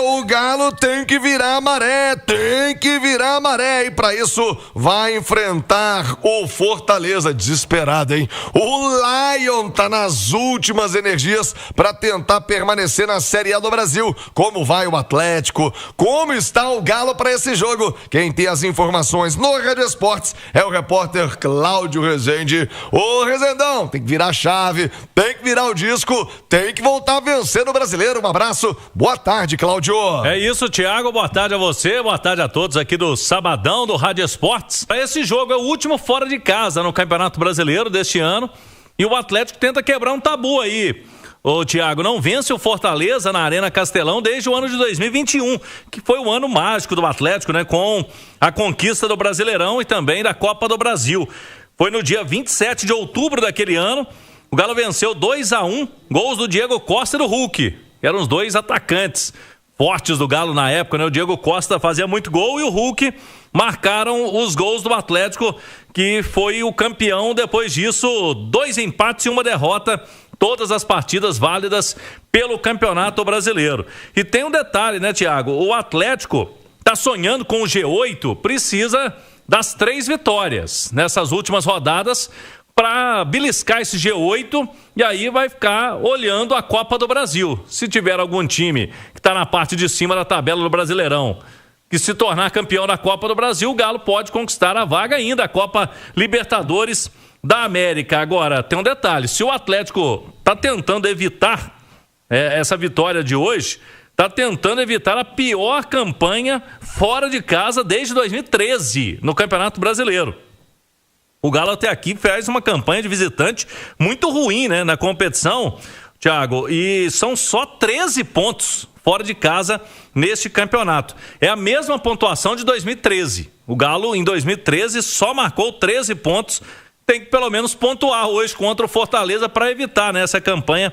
O Galo tem que virar maré, e para isso vai enfrentar o Fortaleza. Desesperado, hein? O Lion tá nas últimas energias para tentar permanecer na Série A do Brasil. Como vai o Atlético? Como está o Galo para esse jogo? Quem tem as informações no Rádio Esportes é o repórter Cláudio Rezende. Ô Rezendão, tem que virar a chave, tem que virar o disco, tem que voltar a vencer no Brasileiro. Um abraço, boa tarde, Cláudio. É isso, Thiago, boa tarde a você, boa tarde a todos aqui do Sabadão do Rádio Esportes. Esse jogo é o último fora de casa no Campeonato Brasileiro deste ano e o Atlético tenta quebrar um tabu aí. O Thiago não vence o Fortaleza na Arena Castelão desde o ano de 2021, que foi o ano mágico do Atlético, né, com a conquista do Brasileirão e também da Copa do Brasil. Foi no dia 27 de outubro daquele ano, o Galo venceu 2-1, gols do Diego Costa e do Hulk, que eram os dois atacantes fortes do Galo na época, né? O Diego Costa fazia muito gol e o Hulk marcaram os gols do Atlético, que foi o campeão. Depois disso, 2 empates e 1 derrota, todas as partidas válidas pelo Campeonato Brasileiro. E tem um detalhe, né, Thiago? O Atlético tá sonhando com o G8, precisa das 3 vitórias nessas últimas rodadas para beliscar esse G8 e aí vai ficar olhando a Copa do Brasil. Se tiver algum time que está na parte de cima da tabela do Brasileirão que se tornar campeão da Copa do Brasil, o Galo pode conquistar a vaga ainda, a Copa Libertadores da América. Agora, tem um detalhe, se o Atlético está tentando evitar essa vitória de hoje, está tentando evitar a pior campanha fora de casa desde 2013 no Campeonato Brasileiro. O Galo até aqui fez uma campanha de visitante muito ruim, né, na competição, Thiago, e são só 13 pontos fora de casa neste campeonato. É a mesma pontuação de 2013. O Galo, em 2013, só marcou 13 pontos. Tem que pelo menos pontuar hoje contra o Fortaleza para evitar, né, essa campanha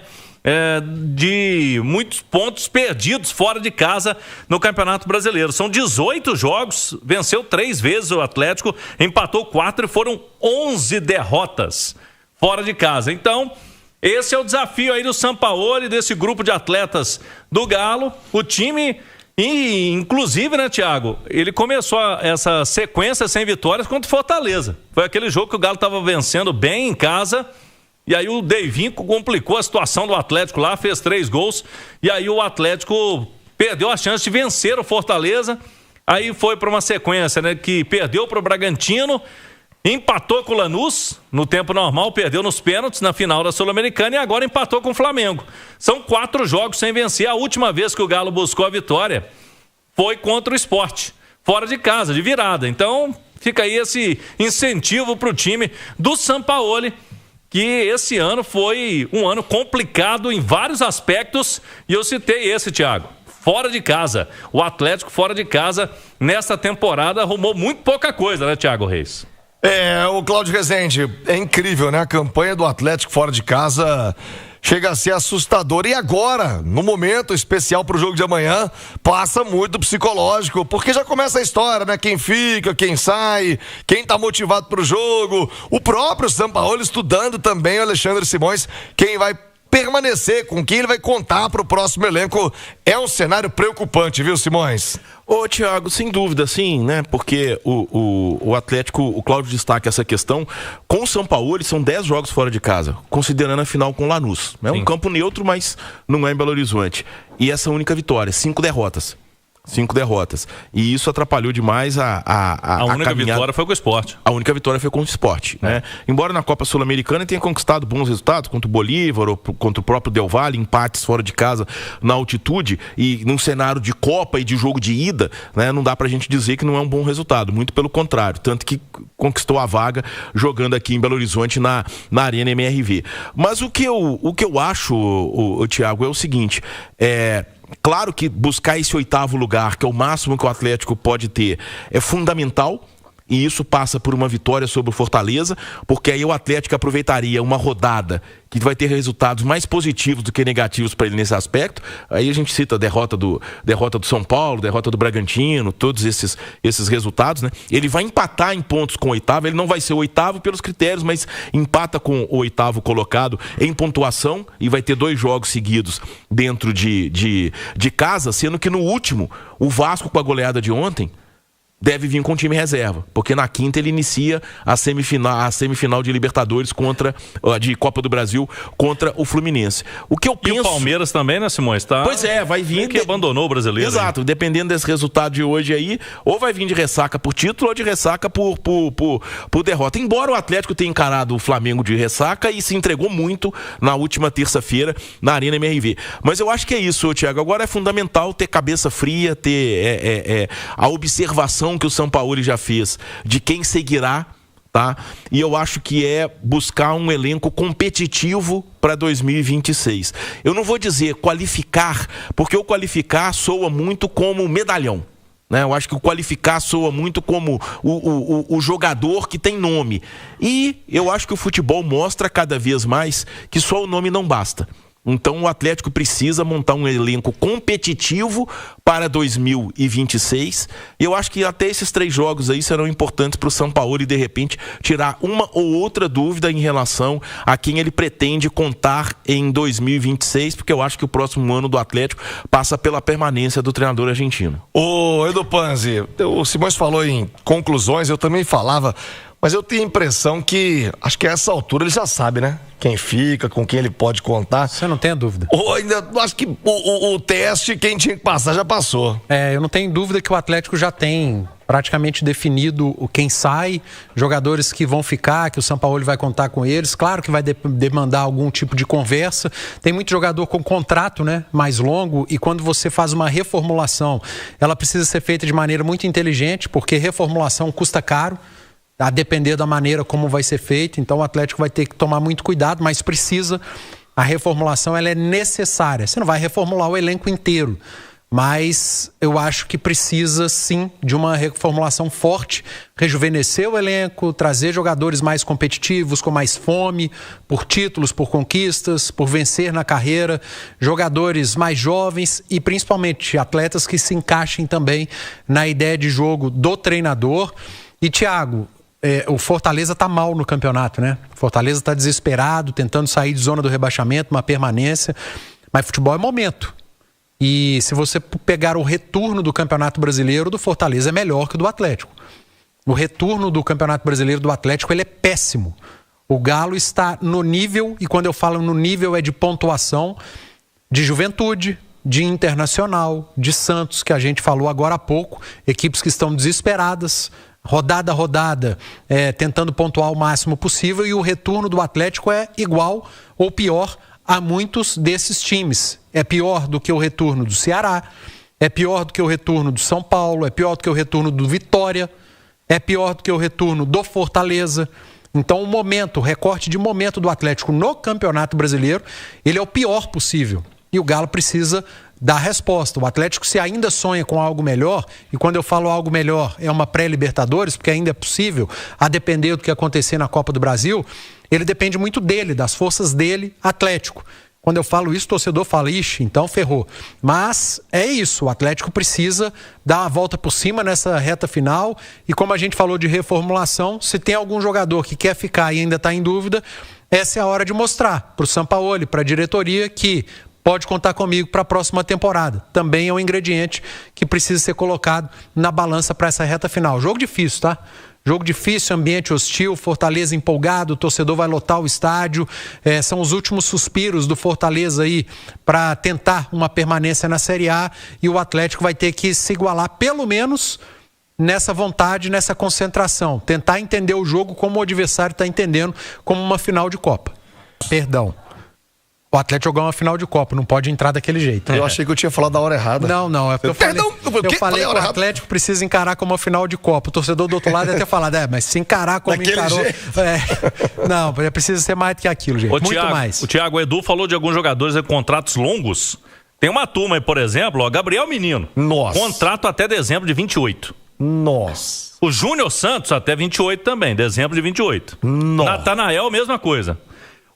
de muitos pontos perdidos fora de casa no Campeonato Brasileiro. São 18 jogos, venceu 3 vezes o Atlético, empatou 4 e foram 11 derrotas fora de casa. Então, esse é o desafio aí do Sampaoli, desse grupo de atletas do Galo. O time, e inclusive, né, Thiago, ele começou essa sequência sem vitórias contra o Fortaleza. Foi aquele jogo que o Galo estava vencendo bem em casa. E aí o Deivinho complicou a situação do Atlético lá, fez 3 gols. E aí o Atlético perdeu a chance de vencer o Fortaleza. Aí foi para uma sequência, né, que perdeu para o Bragantino, empatou com o Lanús no tempo normal, perdeu nos pênaltis na final da Sul-Americana e agora empatou com o Flamengo. São 4 jogos sem vencer. A última vez que o Galo buscou a vitória foi contra o Sport, fora de casa, de virada. Então fica aí esse incentivo para o time do Sampaoli, que esse ano foi um ano complicado em vários aspectos, e eu citei esse, Thiago, fora de casa. O Atlético fora de casa, nessa temporada, arrumou muito pouca coisa, né, Thiago Reis? O Cláudio Rezende, é incrível, né? A campanha do Atlético fora de casa chega a ser assustador. E agora, no momento especial pro jogo de amanhã, passa muito psicológico, porque já começa a história, né? Quem fica, quem sai, quem tá motivado pro jogo. O próprio Sampaoli estudando também o Alexandre Simões, quem vai permanecer, com quem ele vai contar pro próximo elenco. É um cenário preocupante, viu, Simões? Ô, Thiago, sem dúvida, sim, né? Porque o Atlético, o Cláudio destaca essa questão. Com o Sampaoli, são 10 jogos fora de casa, considerando a final com o Lanús. É um campo neutro, mas não é em Belo Horizonte. E essa única vitória, 5 derrotas. 5 derrotas. E isso atrapalhou demais a única vitória foi com o Sport. A única vitória foi com o Sport, né? Embora na Copa Sul-Americana tenha conquistado bons resultados contra o Bolívar ou contra o próprio Del Valle, empates fora de casa na altitude e num cenário de Copa e de jogo de ida, né? Não dá pra gente dizer que não é um bom resultado, muito pelo contrário, tanto que conquistou a vaga jogando aqui em Belo Horizonte na Arena MRV. Mas o que eu acho, Thiago, é o seguinte, claro que buscar esse 8º lugar, que é o máximo que o Atlético pode ter, é fundamental. E isso passa por uma vitória sobre o Fortaleza, porque aí o Atlético aproveitaria uma rodada que vai ter resultados mais positivos do que negativos para ele nesse aspecto. Aí a gente cita a derrota do São Paulo, derrota do Bragantino, todos esses resultados, né? Ele vai empatar em pontos com o oitavo, ele não vai ser o oitavo pelos critérios, mas empata com o oitavo colocado em pontuação e vai ter 2 jogos seguidos dentro de casa, sendo que no último, o Vasco com a goleada de ontem deve vir com time reserva, porque na quinta ele inicia a semifinal de Libertadores de Copa do Brasil contra o Fluminense. O que eu penso... E o Palmeiras também, né, Simões? Pois é, vai vir... Que abandonou o brasileiro. Exato, aí. Dependendo desse resultado de hoje aí, ou vai vir de ressaca por título ou de ressaca por derrota. Embora o Atlético tenha encarado o Flamengo de ressaca e se entregou muito na última terça-feira na Arena MRV. Mas eu acho que é isso, Thiago. Agora é fundamental ter cabeça fria, ter a observação que o Sampaoli já fez de quem seguirá, tá? E eu acho que é buscar um elenco competitivo para 2026. Eu não vou dizer qualificar, porque o qualificar soa muito como medalhão, né? Eu acho que o qualificar soa muito como o jogador que tem nome. E eu acho que o futebol mostra cada vez mais que só o nome não basta. Então o Atlético precisa montar um elenco competitivo para 2026. E eu acho que até esses 3 jogos aí serão importantes para o Sampaoli de repente tirar uma ou outra dúvida em relação a quem ele pretende contar em 2026, porque eu acho que o próximo ano do Atlético passa pela permanência do treinador argentino. Ô Edu Panzi, o Simões falou em conclusões, eu também falava, mas eu tenho a impressão que, acho que a essa altura ele já sabe, né? Quem fica, com quem ele pode contar. Você não tem dúvida. Ou ainda, acho que o teste, quem tinha que passar, já passou. Eu não tenho dúvida que o Atlético já tem praticamente definido quem sai, jogadores que vão ficar, que o Sampaoli vai contar com eles. Claro que vai demandar algum tipo de conversa. Tem muito jogador com contrato, né, mais longo, e quando você faz uma reformulação, ela precisa ser feita de maneira muito inteligente, porque reformulação custa caro, a depender da maneira como vai ser feito. Então o Atlético vai ter que tomar muito cuidado, mas precisa. A reformulação ela é necessária. Você não vai reformular o elenco inteiro, mas eu acho que precisa sim de uma reformulação forte, rejuvenescer o elenco, trazer jogadores mais competitivos, com mais fome por títulos, por conquistas, por vencer na carreira, jogadores mais jovens e principalmente atletas que se encaixem também na ideia de jogo do treinador. E Thiago, o Fortaleza tá mal no campeonato, né? O Fortaleza tá desesperado, tentando sair de zona do rebaixamento, uma permanência. Mas futebol é momento. E se você pegar o retorno do Campeonato Brasileiro, do Fortaleza é melhor que o do Atlético. O retorno do Campeonato Brasileiro do Atlético, ele é péssimo. O Galo está no nível, e quando eu falo no nível é de pontuação, de Juventude, de Internacional, de Santos, que a gente falou agora há pouco, equipes que estão desesperadas, rodada a rodada, tentando pontuar o máximo possível, e o retorno do Atlético é igual ou pior a muitos desses times. É pior do que o retorno do Ceará, é pior do que o retorno do São Paulo, é pior do que o retorno do Vitória, é pior do que o retorno do Fortaleza. Então o recorte de momento do Atlético no Campeonato Brasileiro, ele é o pior possível. E o Galo precisa dar resposta. O Atlético, se ainda sonha com algo melhor, e quando eu falo algo melhor, é uma pré-Libertadores, porque ainda é possível, a depender do que acontecer na Copa do Brasil, ele depende muito dele, das forças dele, Atlético. Quando eu falo isso, o torcedor fala, ixi, então ferrou. Mas é isso, o Atlético precisa dar a volta por cima nessa reta final, e como a gente falou de reformulação, se tem algum jogador que quer ficar e ainda está em dúvida, essa é a hora de mostrar para o Sampaoli, para a diretoria, que pode contar comigo para a próxima temporada. Também é um ingrediente que precisa ser colocado na balança para essa reta final. Jogo difícil, tá? Jogo difícil, ambiente hostil, Fortaleza empolgado, o torcedor vai lotar o estádio. São os últimos suspiros do Fortaleza aí para tentar uma permanência na Série A, e o Atlético vai ter que se igualar pelo menos nessa vontade, nessa concentração. Tentar entender o jogo como o adversário está entendendo, como uma final de Copa. Perdão. O Atlético jogou uma final de Copa, não pode entrar daquele jeito. Eu achei que eu tinha falado da hora errada. Não, é porque eu falei que o Atlético precisa encarar como uma final de Copa. O torcedor do outro lado deve ter falado, mas se encarar como daquele encarou... jeito. Não, precisa ser mais do que aquilo, gente. Muito mais. O Thiago Edu falou de alguns jogadores em contratos longos. Tem uma turma aí, por exemplo, Gabriel Menino. Nossa. Contrato até dezembro de 28. Nossa. O Júnior Santos até 28 também, dezembro de 28. Nossa. Natanael, mesma coisa.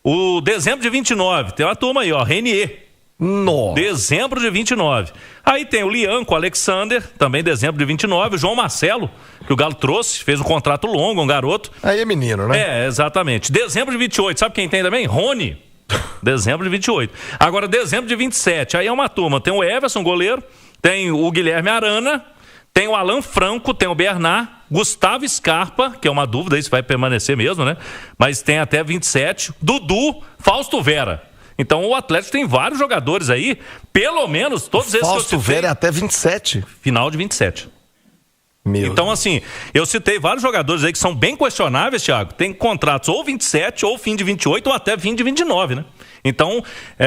O dezembro de 29, tem uma turma aí, ó, Renier. Nossa. Dezembro de 29. Aí tem o Lianco Alexander, também dezembro de 29. O João Marcelo, que o Galo trouxe, fez um contrato longo, um garoto. Aí é menino, né? É, exatamente. Dezembro de 28, sabe quem tem também? Rony. Dezembro de 28. Agora, dezembro de 27, aí é uma turma. Tem o Everson, goleiro. Tem o Guilherme Arana. Tem o Alan Franco, tem o Bernard, Gustavo Scarpa, que é uma dúvida aí se vai permanecer mesmo, né? Mas tem até 27. Dudu, Fausto Vera. Então o Atlético tem vários jogadores aí, pelo menos todos esses Fausto que eu citei. Vera é até 27. Final de 27. Meu Então, Deus. assim, eu citei vários jogadores aí que são bem questionáveis, Thiago. Tem contratos ou 27, ou fim de 28, ou até fim de 29, né? Então,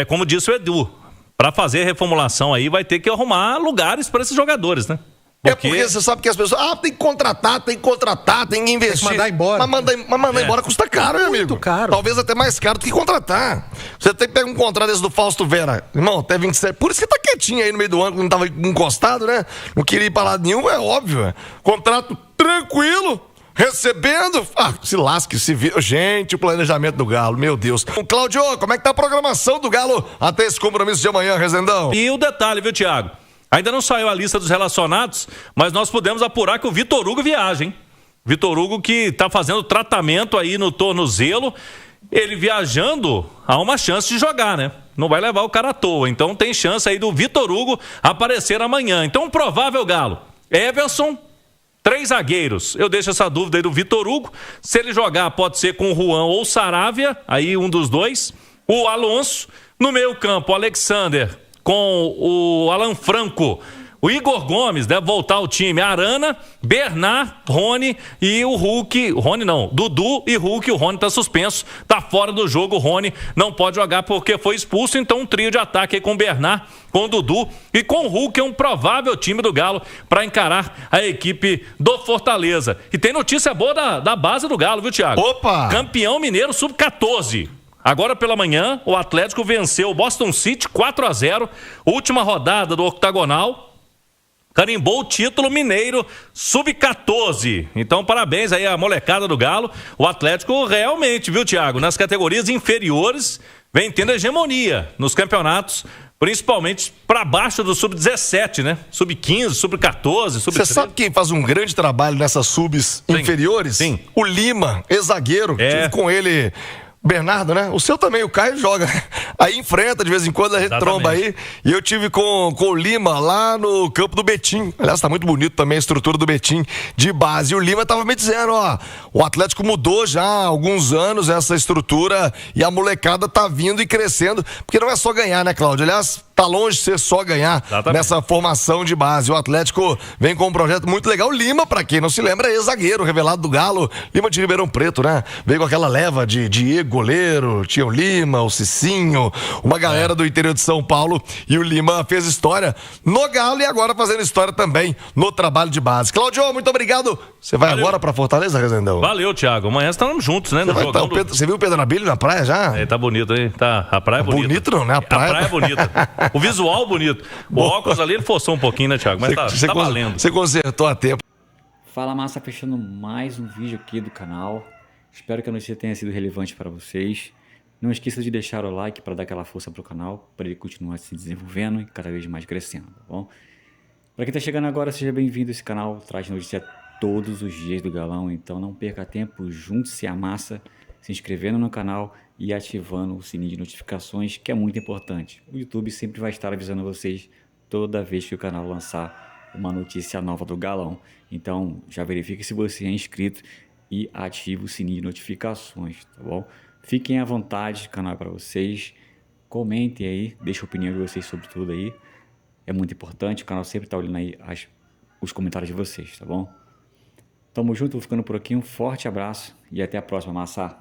como disse o Edu, para fazer a reformulação aí, vai ter que arrumar lugares para esses jogadores, né? É porque você sabe que as pessoas... tem que contratar, tem que investir. Tem que mandar embora. Mas mandar embora custa caro, meu amigo. Muito caro. Talvez até mais caro do que contratar. Você tem que pegar um contrato desse do Fausto Vera. Irmão, até 27. Por isso que tá quietinho aí no meio do ano, que não tava encostado, né? Não queria ir pra lado nenhum, é óbvio. Contrato tranquilo. Recebendo, se lasque, se vira. Gente, o planejamento do Galo, meu Deus. Cláudio, como é que tá a programação do Galo até esse compromisso de amanhã, Rezendão? E o detalhe, viu, Thiago? Ainda não saiu a lista dos relacionados, mas nós pudemos apurar que o Vitor Hugo viaja, hein? Vitor Hugo que tá fazendo tratamento aí no tornozelo. Ele viajando, há uma chance de jogar, né? Não vai levar o cara à toa. Então tem chance aí do Vitor Hugo aparecer amanhã. Então um provável Galo. Everson, 3 zagueiros. Eu deixo essa dúvida aí do Vitor Hugo. Se ele jogar, pode ser com o Juan ou o Saravia, aí um dos dois. O Alonso. No meio campo, o Alexander com o Alan Franco. O Igor Gomes deve voltar ao time. Arana, Bernard, Rony e o Hulk. Rony não, Dudu e Hulk. O Rony tá suspenso, tá fora do jogo. O Rony não pode jogar porque foi expulso. Então um trio de ataque aí com o Bernard, com o Dudu e com o Hulk. É um provável time do Galo para encarar a equipe do Fortaleza. E tem notícia boa da base do Galo, viu, Thiago? Opa! Campeão mineiro sub-14. Agora pela manhã, o Atlético venceu o Boston City 4-0. Última rodada do octagonal. Carimbou o título mineiro sub-14. Então, parabéns aí à molecada do Galo. O Atlético realmente, viu, Thiago? Nas categorias inferiores, vem tendo hegemonia nos campeonatos, principalmente para baixo do sub-17, né? Sub-15, sub-14, sub-13. Você sabe quem faz um grande trabalho nessas subs inferiores? Sim. O Lima, ex-zagueiro. Tive com ele... Bernardo, né? O seu também, o Caio joga. Aí enfrenta, de vez em quando, a gente tromba aí. E eu tive com o Lima lá no campo do Betim. Aliás, tá muito bonito também a estrutura do Betim de base. E o Lima tava me dizendo, o Atlético mudou já há alguns anos essa estrutura e a molecada tá vindo e crescendo. Porque não é só ganhar, né, Cláudio? Aliás, tá longe de ser só ganhar nessa formação de base. O Atlético vem com um projeto muito legal. O Lima, pra quem não se lembra, é ex-zagueiro, revelado do Galo. Lima de Ribeirão Preto, né? Veio com aquela leva de Diego, goleiro, tinha o Lima, o Cicinho, uma galera do interior de São Paulo, e o Lima fez história no Galo e agora fazendo história também no trabalho de base. Claudio, muito obrigado. Você vai agora pra Fortaleza, Rezendão? Valeu, Thiago. Amanhã estamos juntos, né? Você viu o Pedro Nabilho na praia já? Tá bonito, hein? A praia é bonita. Bonito não, né? A praia é bonita. O visual bonito. O óculos ali ele forçou um pouquinho, né, Thiago? Mas tá valendo. Você consertou a tempo. Fala, massa, fechando mais um vídeo aqui do canal. Espero que a notícia tenha sido relevante para vocês. Não esqueça de deixar o like para dar aquela força para o canal, para ele continuar se desenvolvendo e cada vez mais crescendo, tá bom? Para quem está chegando agora, seja bem-vindo. Esse canal traz notícia todos os dias do Galão, então não perca tempo, junte-se à massa, se inscrevendo no canal e ativando o sininho de notificações, que é muito importante. O YouTube sempre vai estar avisando vocês toda vez que o canal lançar uma notícia nova do Galão. Então já verifique se você é inscrito e ative o sininho de notificações, tá bom? Fiquem à vontade, o canal é para vocês. Comentem aí, deixem a opinião de vocês sobre tudo aí. É muito importante, o canal sempre está olhando aí os comentários de vocês, tá bom? Tamo junto, vou ficando por aqui. Um forte abraço e até a próxima, massa!